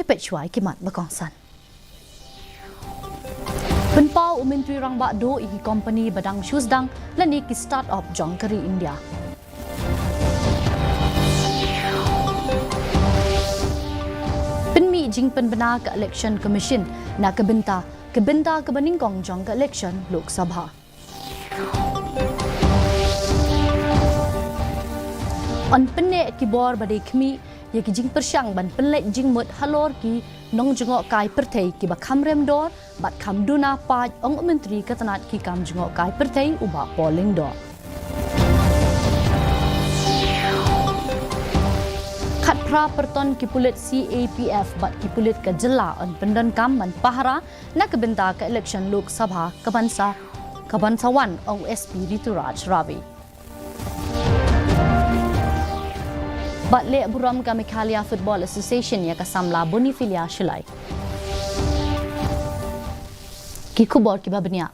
pet chuai kimat bakongsan. Penpau Menteri Rang Bakdo ihi company badang Shusdang lani ki start-up jongkari India. Penmi jing penbena ke election commission na kebenta kebeningkong jong ke election Lok Sabha. On penne ki bor badai khmi ye ki jing persyang ban penlet jing mut halor ki nong jengok kai perthei ki ba kham rem dor bat kham duna paj ong menteri katanat ki kam jengok kai perthei uba polling dor. Khat pra perton ki pulit CAPF bat ki pulit ka jela on pendan kam man pahara na kebenta ke election Lok Sabha kabansawan ong SP Rituraj Ravi. Batle buram ka Meghalaya Football Association ya kasamla bonifilia shilai. Ki kubor ki babnya.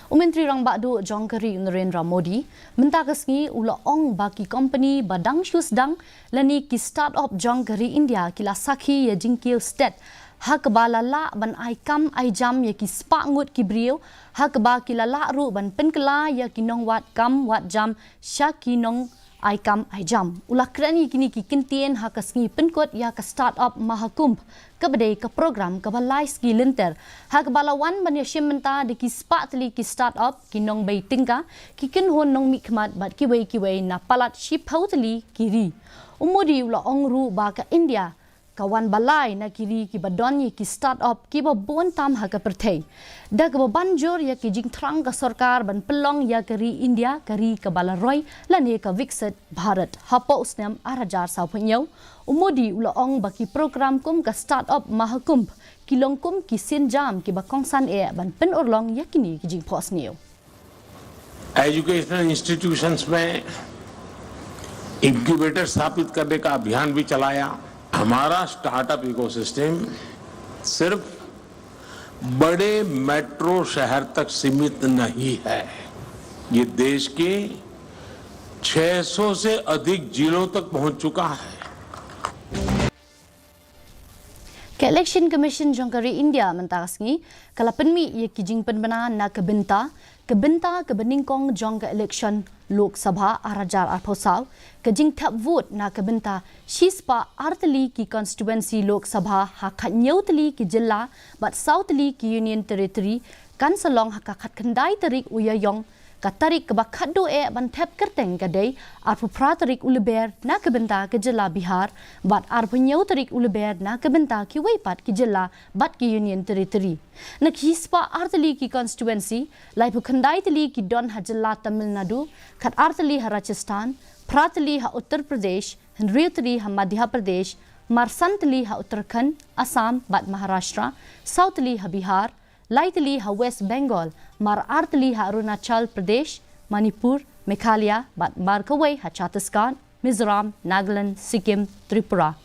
Menteri Rang Bakdo Jongkari Narendra Modi mentakasngi ula ong baki company badang Shusdang lani ki start-up Jongkari India kila sakhi ya jingkil state hak balala ban aikam aijam ya ki spa ngut ki brio hak ba kila la ru ban penkela ya ki nong wat kam wat jam syaki nong aikam aijam ulah kerani kini ki kentien hakasngi penkot ya ka start-up mahakumbh kabadai ka program ka balai ski lenter hak balawan ban ya shimenta de ki spa tli ki start-up ki nong bei tingka ki ken hon nong mikmat bat ki wei na palat ship hautli kiri umodi ulah ongru ba ka India kawan balai na kiri ki badonyi ki start-up ki ba bon tam ha ka perthei dak ba banjor ya ki jing thrang ka sarkar ban pelong ya kari India kari ka balaroi lane ka viksit Bharat hapo usnam arajar sa phnyau umodi ula ong baki program kum ka start-up mahakumbh ki longkum ki sinjam ki ba kongsan e ban pen orlong ya kini ki jing phos new educational institutions में इंक्यूबेटर स्थापित करने का अभियान भी चलाया। हमारा startup ecosystem सिर्फ बड़े मेट्रो शहर तक सीमित नहीं है, ये देश के 600 से अधिक जिलों तक पहुंच चुका है। Ke Election Commission Jongkari India mentakasngi kala penmi ye kijing penbena na kebenta kebeningkong jong ke election Lok Sabha arajar arposaw kejing tap vote na kebenta shispa artli ki constituency Lok Sabha hakat nyautli ki jilla bat southli ki union territory kan salong hakakat kendai tarik uyayong katarik kebakat doe ban tap kerteng kadai arpu pratarik uleber na kebenta ke jilla Bihar bat arpu nyautarik uleber na kebenta ki weipat ki jilla bat ki union territory nak hispa artli ki constituency lai pu kendai tli ki don ha jilla Tamil Nadu kat artli ha Rajasthan pratli ha Uttar Pradesh henriutli ha Madhya Pradesh marsantli ha Uttarakhand Assam bat Maharashtra southli ha Bihar Lightly ha West Bengal, mar artli ha Arunachal Pradesh, Manipur, Meghalaya, bat Markaway ha Chhattisgarh, Mizoram, Nagaland, Sikkim, Tripura.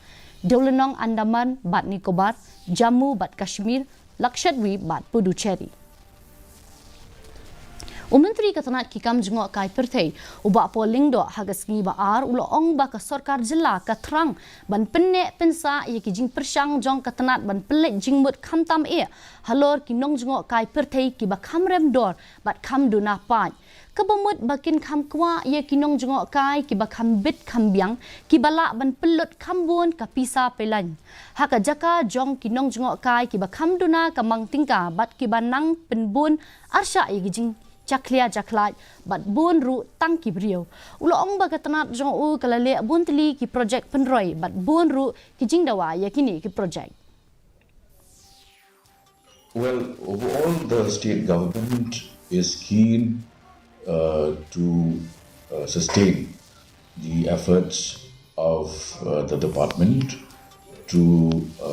Dolanong Andaman bat Nicobar, Jammu bat Kashmir, Lakshadweep bat Puducherry. Menteri katanat ki kam jengok kai perthei uba polling do hagasngi ba ar ulo ong ba ka sarkar jilla ka thrang ban penne pensa ye ki jing persyang jong katanat ban pelet jing mut kham tam e halor ki nong jengok kai perthei ki ba kham rem dor bat kham duna paj kabamut bakin kham kwa ye ki nong jengok kai ki ba kham bit kham biang ki bala ban pelut kham bon ka pisa pelan haka jaka jong ki nong jengok kai ki ba kham duna ka mang tingka bat ki banang penbun arsha ye ki jing Chaklia jaklaj bat bun ru tang ki brio ulo ong ba katanat jong u kalale bun tli ki project penroi bat bun ru ki jingdawa yakini ki project. Well, overall the state government is keen to sustain the efforts of the department to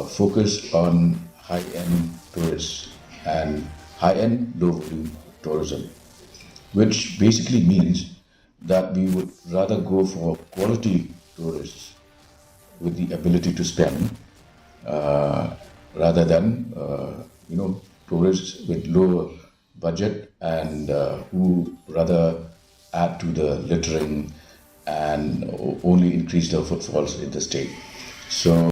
focus on high-end tourists and high-end low-value tourism, which basically means that we would rather go for quality tourists with the ability to spend rather than tourists with lower budget and who rather add to the littering and only increase the footfalls in the state. So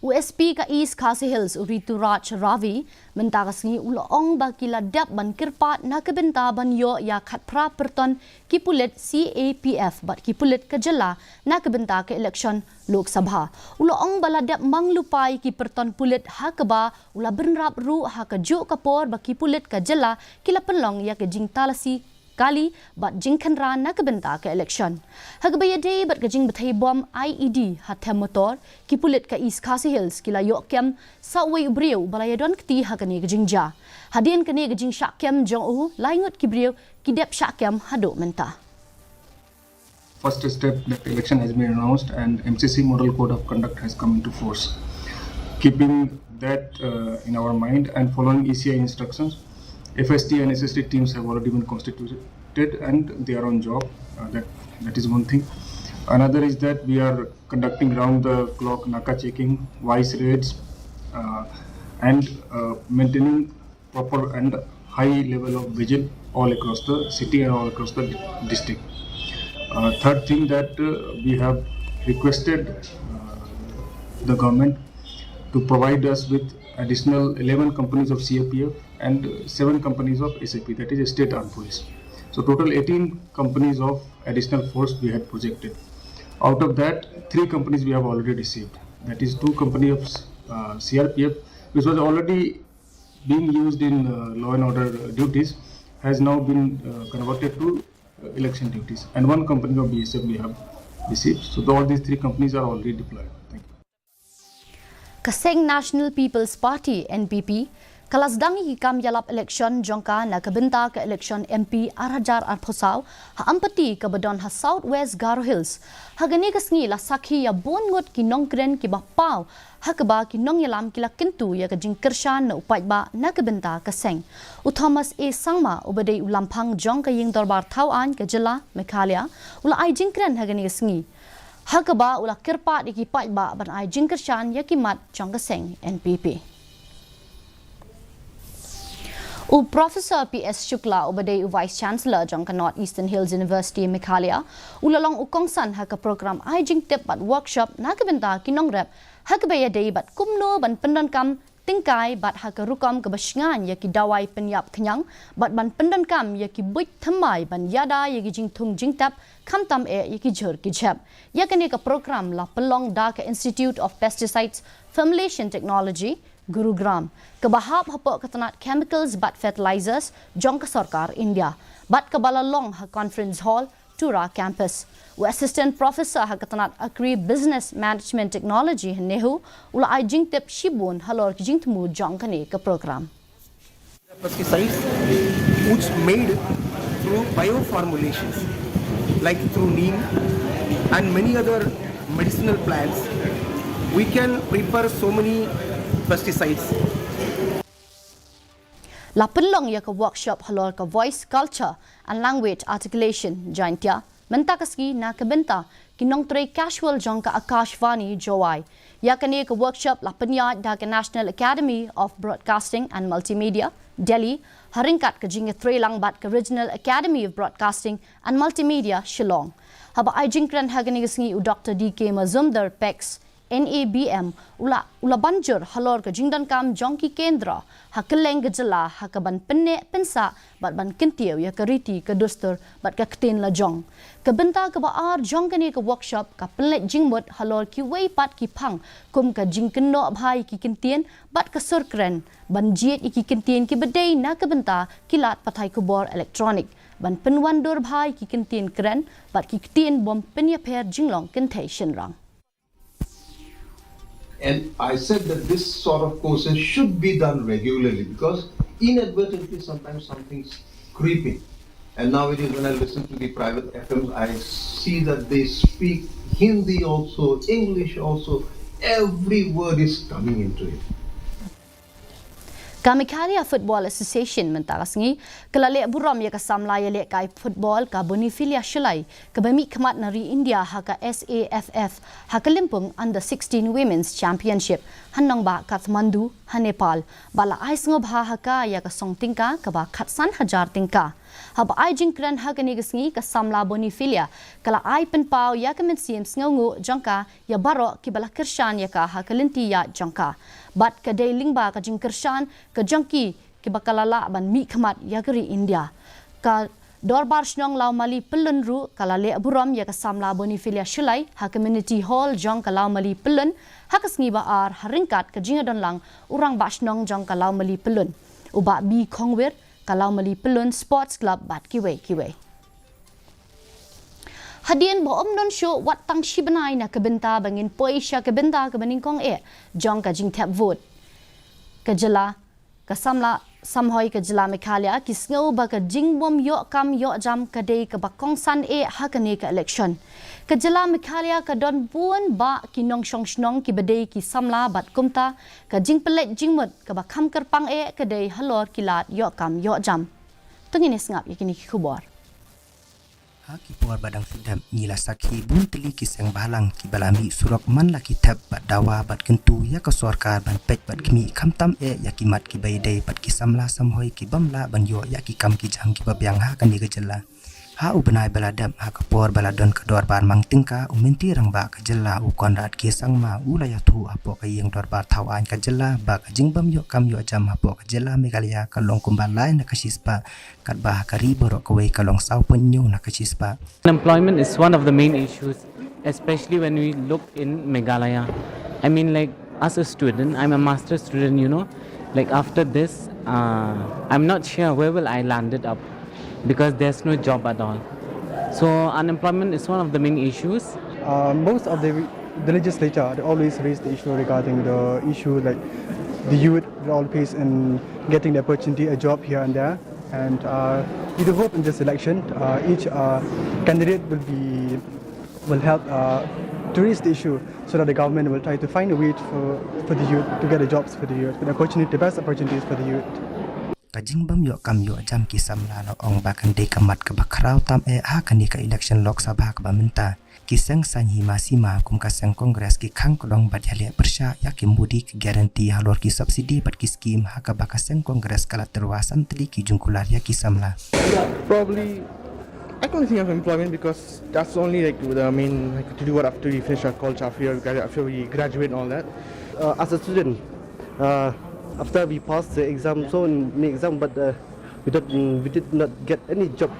USP ka East Khasi Hills Uritu Raj Ravi mentagasngi ulaong ba kiladap ban kirpat na kebenta ban yo ya khat pra perton kipulit CAPF bat kipulit kejela na kebenta ke election Lok Sabha. Ulaong baladap manglupai ki perton pulit hakaba ula bernrap ru hakajuk kapor ba kipulit kejela kila penlong ya ke jing talasi kali bat jingkan ran na kebenta ke election. Hagabaya day bat kajing batai bom IED hatem motor kipulit ka East Khasi Hills kila yok kem sawai ubriu balaya don kti hakani kajing ja. Hadien kani kajing syakem jong u laingut kibriu kidep syakem haduk menta. First step, that election has been announced and MCC Model Code of Conduct has come into force. Keeping that in our mind and following ECI instructions, FST and SST teams have already been constituted and they are on job. That is one thing. Another is that we are conducting round the clock Naka checking, vice raids and maintaining proper and high level of vigil all across the city and all across the district. Third thing that we have requested the government to provide us with additional 11 companies of CAPF and 7 companies of SAP, that is State Armed Police. So total 18 companies of additional force we had projected. Out of that, 3 companies we have already received. That is 2 companies of CRPF, which was already being used in law and order duties, has now been converted to election duties. And 1 company of BSF we have received. So all these 3 companies are already deployed. Thank you. Kaseng National People's Party NPP kalasdangi hikam yalap election jongka na kebenta ke election MP Arajar Arphosau ha ampati ke bedon ha Southwest Garo Hills hagani kasngi la sakhi ya bongot ki nongkren ki bapau ha keba ki nong yalam ki la kentu ya ke jingkershan na upai ba na kebenta kaseng u Thomas A Sangma ubadei ulampang jongka ying dorbar tauan ke jela Meghalaya ula ai jingkren hagani kasngi Hakaba ula kirpat ikipat ba ban ai jingkershan yakimat jongkaseng NPP. U Professor PS Shukla ubadai Vice Chancellor jongka North Eastern Hills University Meghalaya ulalong ukongsan haka program ai jingtip bat workshop na kebenta kinong rep hakabaya dei bat kumno ban pendankam tingkai bat haka rukam kebasngan yaki dawai penyap kenyang bat ban pendankam yaki buit thamai ban yada yaki jingtung jingtap kamtam yaki jhur ki jhap yakani ka program la pelong da ka Institute of Pesticides Formulation Technology Gurugram kebahap hapok ketanat chemicals bat fertilizers jongka sarkar India bat kebalalong ha conference hall Tura campus u assistant professor ha ketanat Agri Business Management Technology Nehu ula ai jingtip shibun halor ki jingtmu jongkane ka program pesticides which made through bioformulations like through neem and many other medicinal plants. We can prepare so many pesticides. La penlong ya ka workshop halor ka voice culture and language articulation jointia mentakaski na kebenta kinong tre casual jongka Akashvani Jowai ya kani ka workshop la penyat da ka National Academy of Broadcasting and Multimedia Delhi haringkat ka jinga tre lang bat ka Regional Academy of Broadcasting and Multimedia Shillong haba ai jingkran hagani ngi u Dr DK Mazumdar Pex NABM ula banjur halor ka jingdan kam jongki kendra hakeleng gejela hakaban penne pensa bat ban kentiu ya kariti ka dostur bat ka kten la jong ka benta ka baar jong kani ka workshop ka pelet jingmut halor ki wei pat ki phang kum ka jingkenno bhai ki kentien bat ka surkren ban jiet ki kentien ki bedai na ka benta kilat pathai kubor electronic ban penwan dor bhai ki kentien kren bat ki kten bom penya pher jinglong kentation rang. And I said that this sort of courses should be done regularly because inadvertently sometimes something's creeping. And nowadays when I listen to the private FMs, I see that they speak Hindi also, English also. Every word is coming into it. Ka Meghalaya Football Association mentarasngi kelale buram ya ka samlaya le kai football ka bonifilia shilai ka bami khamat nari India ha ka SAFF ha ka limpung under 16 women's championship hanong ba Kathmandu ha Nepal bala ai sngob ha ka ya ka song tingka ka ba khatsan hajar tingka hab ai jingkran hakani gisngi ka samla bonifilia kala ai penpau ya kemen sim sngongu jangka ya baro kibala kirshan ya ka hakalinti ya jangka bat ka dei lingba ka jingkirshan ka jangki kibakalala ban mi khamat ya gari India ka Dorbar Shnong Lau Mali Pelun Ru Kalale Aburam ya Kasamla Bonifilia Shulai ha Community Hall Jong Kalau Mali Pelun ha Kasngiba Ar Haringkat Kajinga Don Lang Urang Bashnong Jong Kalau Mali Pelun Uba B Kongwir Kalau Mali Pelun Sports Club Bat Kiwe Hadian bo om non show wat tang shibanai na kebenta bangin poisha kebenta kebaning kong Jong Kajing Tap Vote Kajala Kasamla Samhoi ke jela Meghalaya kisngau ba ka jingbom yo kam yo jam ka dei ka bakong san hakane ka election ka jela Meghalaya ka don buan ba kinong shong shnong ki badei ki samla bat kumta ka jingpelet jingmut ka ba kham kerpang ka dei halor kilat yo kam yo jam tungin sngap yakini ki khubor Haki puar badang sidam nila sakhi bun teli kiseng balang ki balami surok man laki tab bat dawa bat kentu ya ka sorkar ban pej bat kimi khamtam ya ki mat ki baidai bat ki samla samhoi ki bamla ban yo ya ki kam ki jang ki babyang ha kan ni gejela ha ubenai baladam ha ka puar baladon ka dor bar mang tingka uminti rang ba ka jela u konrat ki sangma ulaya thu apo ka yeng dor bar thawan ka jela ba ka jingbam yo kam yo jam apo ka jela Meghalaya ka long kumbal lai na ka sispa kat ba ka ri borok ka wei ka long sau punyo na ka sispa. Unemployment is one of the main issues, especially when we look in Meghalaya. I mean, like, as a student, I'm a master's student, you know. Like, after this, I'm not sure where will I land it up because there's no job at all. So, unemployment is one of the main issues. Most of the legislature, they always raise the issue regarding the issue like the youth will all face in getting the opportunity, a job here and there. And we do hope in this election, each candidate will help to raise the issue so that the government will try to find a way for the youth to get the jobs for the youth, the best opportunities for the youth. Kajing bam yo kam yo jam ki samla no ong bakan de kamat ka bakrau tam ha kan ni ka election lok sabha ka baminta kisang sanhi masima kum ka sang kongres ki khang kodong badhale bersha ya ki mudi ki guarantee halor ki subsidi bat ki scheme ha ka bakasang kongres kala terwasan tli ki jungkular ya ki samla. Probably I can't think of employment because that's only like the main to do what after we finish our college, after we graduate and all that. As a student, after we passed the exam, so in exam, but we did not get any job.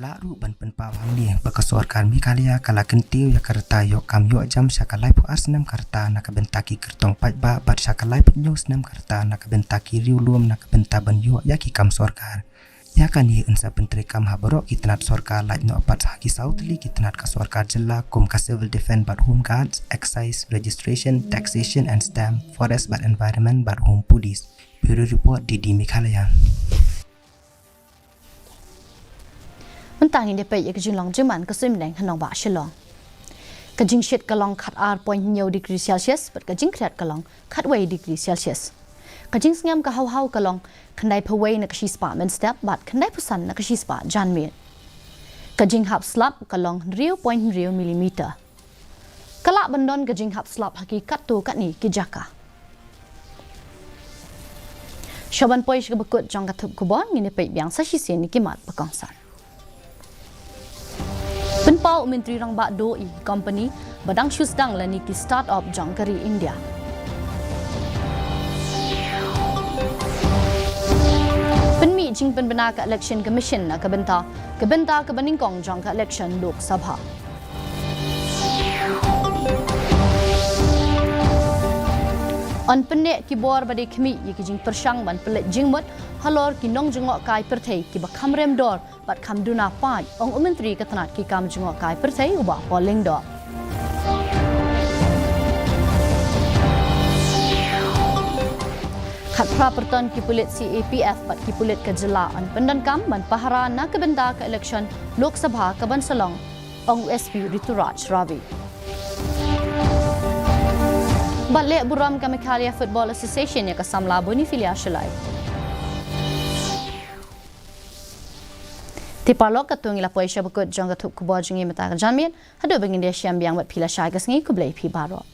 Laru ban penpaw hang ni bakasorkar Meghalaya kala kentiu ya karta yo kam yo jam sakalai pu asnam karta na kabentaki kertong pai ba bat sakalai pu nyos nam karta na kabentaki riulum na kabenta ban yo ya ki kam sorkar ya kan ye unsa pentri kam habaro ki tenat sorkar lait no apat haki sautli ki tenat ka sorkar jilla kum ka civil defense bat home guards excise registration taxation and stamp forest bat environment bat home police bureau report di Meghalaya. Mentang ini pe ya kajing long jeman ka sim leng hanong ba shilong kajing shet ka long khat ar point nyo degree celsius but kajing khat ka long khat wei degree celsius kajing ngam ka hau ka long khandai phawei na kashi spa men step but khandai pusan na kashi spa jan me kajing hap slap ka long 0.0 mm kala bandon kajing hap slap hakikat tu kat ni ki jaka shoban poish ka bakut jong ka thup kubon ngine pe byang sa shi sen ni ki mat pakongsan Penpau Menteri Rang Bak Do Company badang syusdang lani ki start-up jangkari India. Penmi jing penbena ka election commission na kebenta kebaningkong jang ka election Lok Sabha. On pendek ki bor bade khmi ye ki jing persang ban pelet jingmut halor ki nong jengok kai perthei ki ba khamrem dor bat kham duna pai ong menteri ka tanat ki kam jengok kai perthei uba polling do khat pra perton ki pulit CAPF bat ki pulit ka jela on pendan kam man pahara na ka benda ka election Lok Sabha ka ban salong ong SP Rituraj Ravi Balek buram ka Meghalaya Football Association ya kasamla bonifilia shalai. Tipalok katung ila poisha bakut jang katup kubo jengi mata janmit hadu bangin dia syam biang wat pila syai kasngi kublai pi baro.